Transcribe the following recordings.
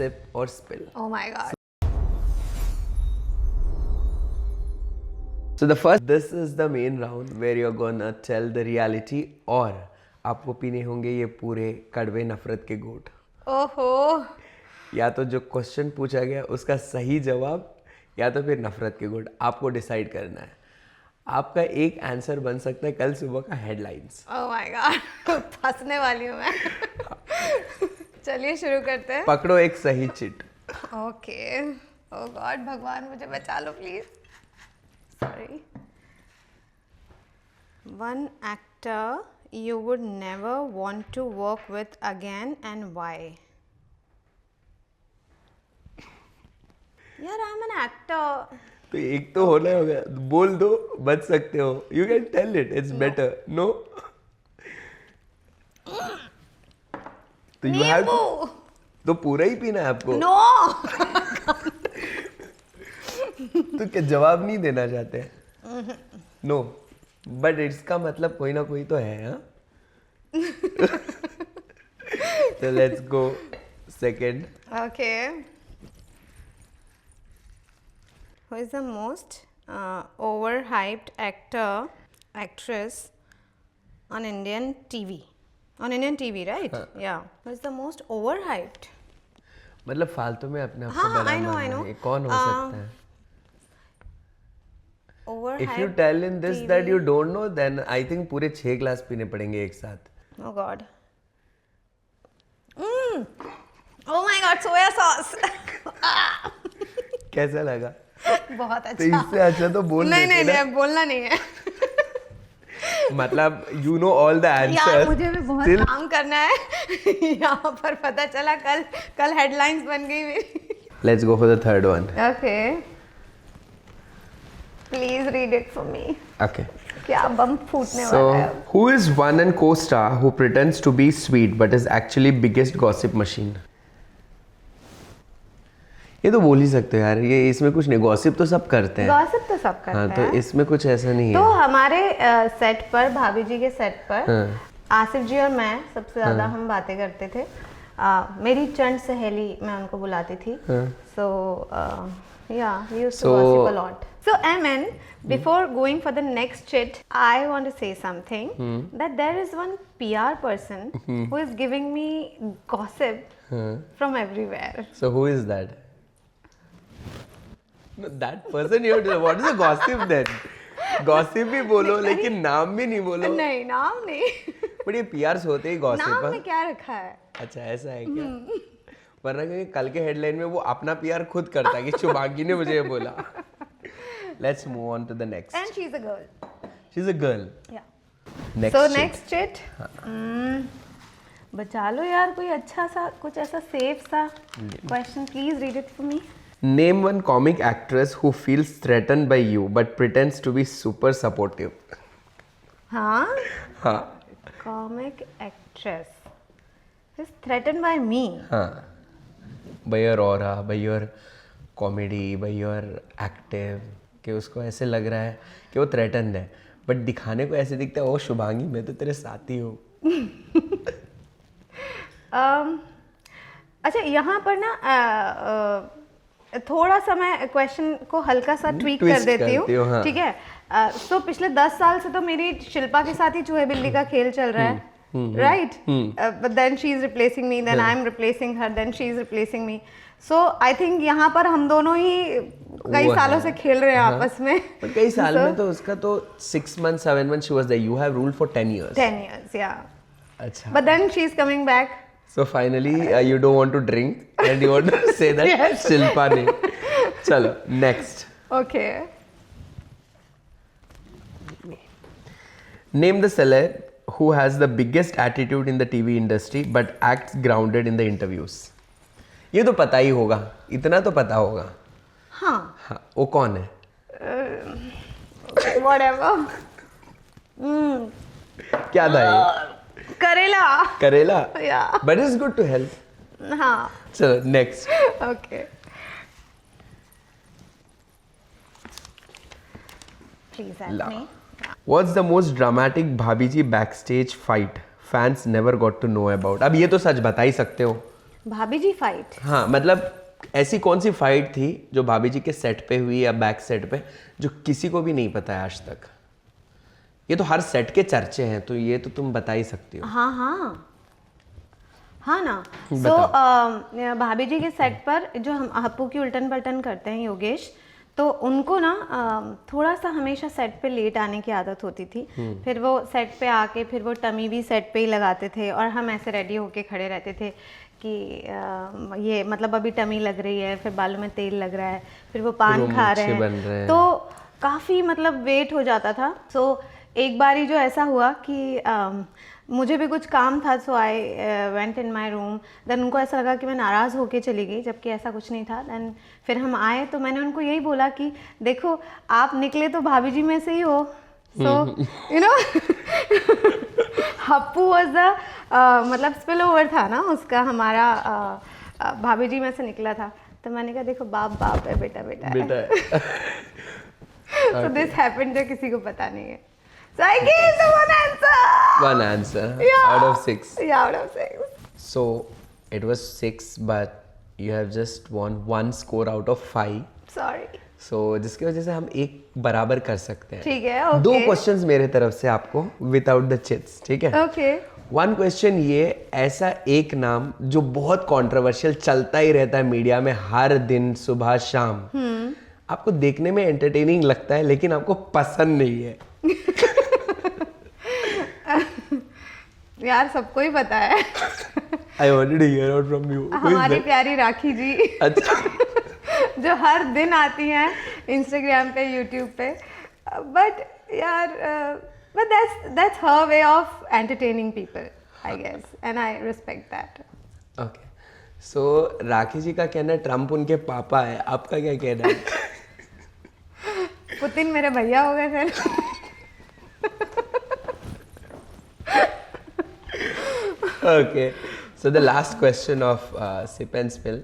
sip or spill. Oh my god. So this is the main round where you're gonna tell the reality और आपको पीने होंगे ये पूरे कड़वे नफरत के घूंट. ओहो. या तो जो क्वेश्चन पूछा गया उसका सही जवाब या तो फिर नफरत के घूंट, आपको डिसाइड करना है. आपका एक आंसर बन सकता है कल सुबह का हेडलाइंस. Oh my god. फंसने वाली हूँ मैं. चलिए शुरू करते हैं. पकड़ो एक सही चिट. ओके. ओह गॉड, भगवान मुझे बचा लो please. Sorry. One actor you would never want to work with again and why? यार I'm an actor. तो एक तो होना होगा, बोल दो, बच सकते हो. You can tell it, it's better. No? तो you have तो पूरा ही पीना है आपको. No. तो क्या जवाब नहीं देना चाहते हैं? नो, बट इसका मतलब कोई ना कोई तो है. हाँ. तो let's go second. Okay. Who is the most overhyped actor, actress on Indian TV? On Indian TV, right? Yeah. Who is the most overhyped? मतलब फालतू में अपने आप को हाँ, बड़ा I know, मानना I know. है. कौन हो सकता है? Overhyped. If you tell in this TV. that you don't know, then I think पूरे 6 ग्लास पीने पड़ेंगे एक साथ. Oh God. Oh my God, soya sauce. कैसा लगा? बहुत तो अच्छा. इससे अच्छा तो बोल नहीं देते नहीं ना. नहीं, बोलना नहीं है. मतलब you know all the यार answers. मुझे भी बहुत Still- काम करना है. यहाँ पर पता चला कल हेडलाइंस बन गई मेरी. Let's go for the third one. Okay. Please read it for me. Okay. क्या बम फूटने So, वाला है. who is one and co-star who pretends to be sweet but is actually biggest gossip machine? ये तो बोल ही सकते हो यार. ये इसमें कुछ नहीं, गॉसिप तो सब करते हैं. गॉसिप तो सब करते हाँ, हैं. तो इसमें कुछ ऐसा नहीं तो है. हमारे सेट पर, भाभी जी के सेट पर, हाँ. आसिफ जी और मैं सबसे ज्यादा हम बातें करते थे. मेरी चंड सहेली मैं उनको बुलाती थी. So yeah we used to gossip a lot. So Amen, before going for the next chit, I want to say something that there is one PR person who is giving me gossip from everywhere. So who is that? No, that person you have to, what is a gossip then? Gossip भी बोलो लेकिन नाम भी नहीं बोलो. नहीं, नाम नहीं. बट ये PRs होते ही gossip. नाम हाँ? में क्या रखा है? अच्छा ऐसा है क्या? वरना क्योंकि कल के हेडलाइन में वो अपना PR खुद करता है कि शुभांगी ने मुझे ये बोला. Let's move on to the next. And she's a girl. She's a girl. Yeah. Next. So chit. next chit. बचा लो यार कोई अच्छा सा, कुछ ऐसा सेफ सा question. Please read it for me. Name one comic actress who feels threatened by you but pretends to be super supportive. हाँ. हाँ. Comic actress is threatened by me. हाँ. By your aura, by your comedy, by your active. कि उसको ऐसे लग रहा है कि वो थ्रेटन्ड है, बट दिखाने को ऐसे दिखता है ओ शुभांगी मैं तो तेरे साथी हूँ. अच्छा यहाँ पर ना थोड़ा सा मैं क्वेश्चन को हल्का सा ट्वीक कर देती हूँ. हाँ. ठीक है. सो पिछले 10 साल से तो मेरी शिल्पा के साथ ही चूहे बिल्ली का खेल चल रहा है. Right? But then she is replacing me, then I am replacing her, then she is replacing me. So I think यहाँ पर हम दोनों ही कई सालों से खेल रहे हैं आपस में. पर कई साल में तो उसका तो 6 months 7 months she was there. You have ruled for 10 years. 10 years, yeah. अच्छा. But then she is coming back. So finally you don't want to drink and you want to say that Yes. Shilpa ने. चलो next. Okay. Name the celeb who has the biggest attitude in the TV industry but acts grounded in the interviews. ये तो पता ही होगा, इतना तो पता होगा. हाँ. हाँ, वो कौन है? Whatever. क्या था ये? करेला. करेला? Yeah. But it's good to help. हाँ. चलो next. Okay. Please help me. What's the most dramatic भाभी जी backstage fight fans never got to know about? अब ये तो सच बता ही सकते हो. भाभी जी फाइट। हाँ मतलब ऐसी कौन सी फाइट थी जो भाभी जी के सेट पे हुई या बैक सेट पे, जो किसी को भी नहीं पता है आज तक? ये तो हर सेट के चर्चे हैं, तो ये तो तुम बता ही सकती हो। हाँ हाँ हाँ ना। सो भाभी जी के सेट पर जो हम हप्पू की उल्टन पलटन करते हैं योगेश, तो उनको ना थोड़ा सा हमेशा सेट पे लेट आने की आदत होती थी। फिर वो सेट पे आके फिर वो टमी भी सेट पे ही लगाते थे और हम ऐसे रेडी होके खड़े रहते थे कि ये मतलब अभी टमी लग रही है, फिर बालों में तेल लग रहा है, फिर वो पान खा रहे हैं, तो काफ़ी मतलब वेट हो जाता था। सो एक बारी जो ऐसा हुआ कि मुझे भी कुछ काम था, so I went in my room. Then उनको ऐसा लगा कि मैं नाराज़ होके चली गई, जबकि ऐसा कुछ नहीं था। देन फिर हम आए तो मैंने उनको यही बोला कि देखो आप निकले तो भाभी जी में से ही हो, so you know Happu was the मतलब स्पिल ओवर था ना उसका, हमारा भाभी जी में से निकला था। तो मैंने कहा देखो बाप बाप है, बेटा बेटा है। So this happened जो किसी को पता नहीं है। So I gave the one answer. One answer Yeah. out of 6. Yeah, out of 6. So it was 6, but you have just won 1 score out of 5. Sorry. So जिसकी वजह से हम एक बराबर कर सकते हैं। ठीक है, okay. 2 क्वेश्चंस मेरे तरफ से आपको विदाउट द चिट्स, ठीक है? Okay. 1 क्वेश्चन ये, ऐसा एक नाम जो बहुत कंट्रोवर्शियल चलता ही रहता है मीडिया में हर दिन सुबह शाम, आपको देखने में एंटरटेनिंग लगता है लेकिन आपको पसंद नहीं है। यार सबको ही पता है। I wanted to hear out from you. हमारी प्यारी राखी जी। अच्छा। जो हर दिन आती हैं इंस्टाग्राम पे, यूट्यूब पे, बट यार but that's her way of entertaining people, I guess, and I respect that. Okay. So राखी जी का कहना है ट्रम्प उनके पापा है, आपका क्या कहना है? पुतिन मेरे भैया हो गए फिर। Okay. So the last question of Sip and Spill.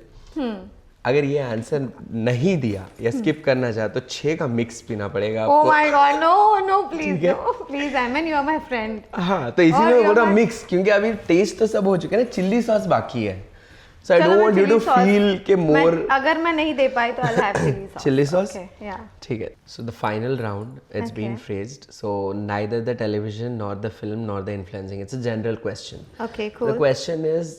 अगर ये आंसर नहीं दिया या स्किप करना चाहे तो 6 का मिक्स पीना पड़ेगा आपको। Oh my God, no, please, no, please, Ayman, you are my friend. हाँ, तो इसीलिए मैं बोल रहा हूँ मिक्स, क्योंकि अभी टेस्ट तो सब हो चुका है ना, चिल्ली सॉस बाकी है। So I don't want you to feel के more. अगर मैं नहीं दे पाई तो I'll have chili sauce. Chili sauce? Okay, yeah. ठीक है. So the final round, it's been phrased. So neither the television nor the film nor the influencing. It's a general question. Okay, cool. The question is,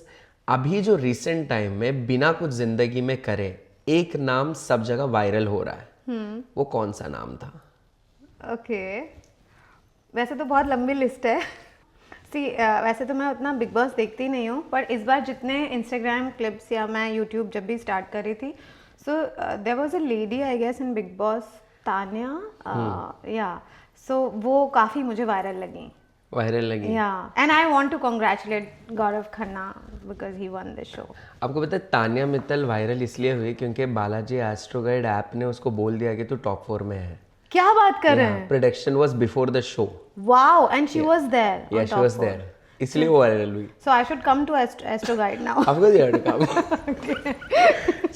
अभी जो recent time में बिना कुछ जिंदगी में करे एक नाम सब जगह वायरल हो रहा है, वो कौन सा नाम था? Okay. वैसे तो बहुत लंबी लिस्ट है। वैसे तो मैं उतना बिग बॉस देखती नहीं हूँ, पर इस बार जितने इंस्टाग्राम क्लिप्स या मैं यूट्यूब जब भी स्टार्ट कर रही थी, so there was a lady I guess in Bigg Boss, Tanya, yeah so वो काफ़ी मुझे वायरल लगी। Yeah and I want to congratulate Gaurav Khanna because he won the show. आपको पता है तान्या मित्तल वायरल इसलिए हुई क्योंकि बालाजी एस्ट्रो गाइड ऐप ने उसको बोल दिया कि तू टॉप 4 में है। क्या बात कर रहे हैं? Prediction was before the show. Wow, and she was there. Yeah, she was there. इसलिए वो वायरल हुई। So I should come to Astro Guide now. Of course you have to come.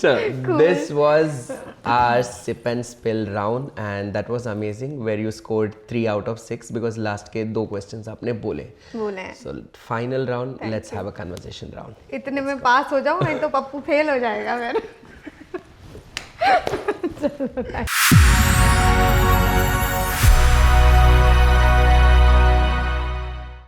So this was our sip and spill round and that was amazing where you scored 3 out of 6 because last के 2 questions आपने बोले। So final round, let's have a conversation round. इतने में पास हो जाऊँ, नहीं तो Pappu fail हो जाएगा फिर।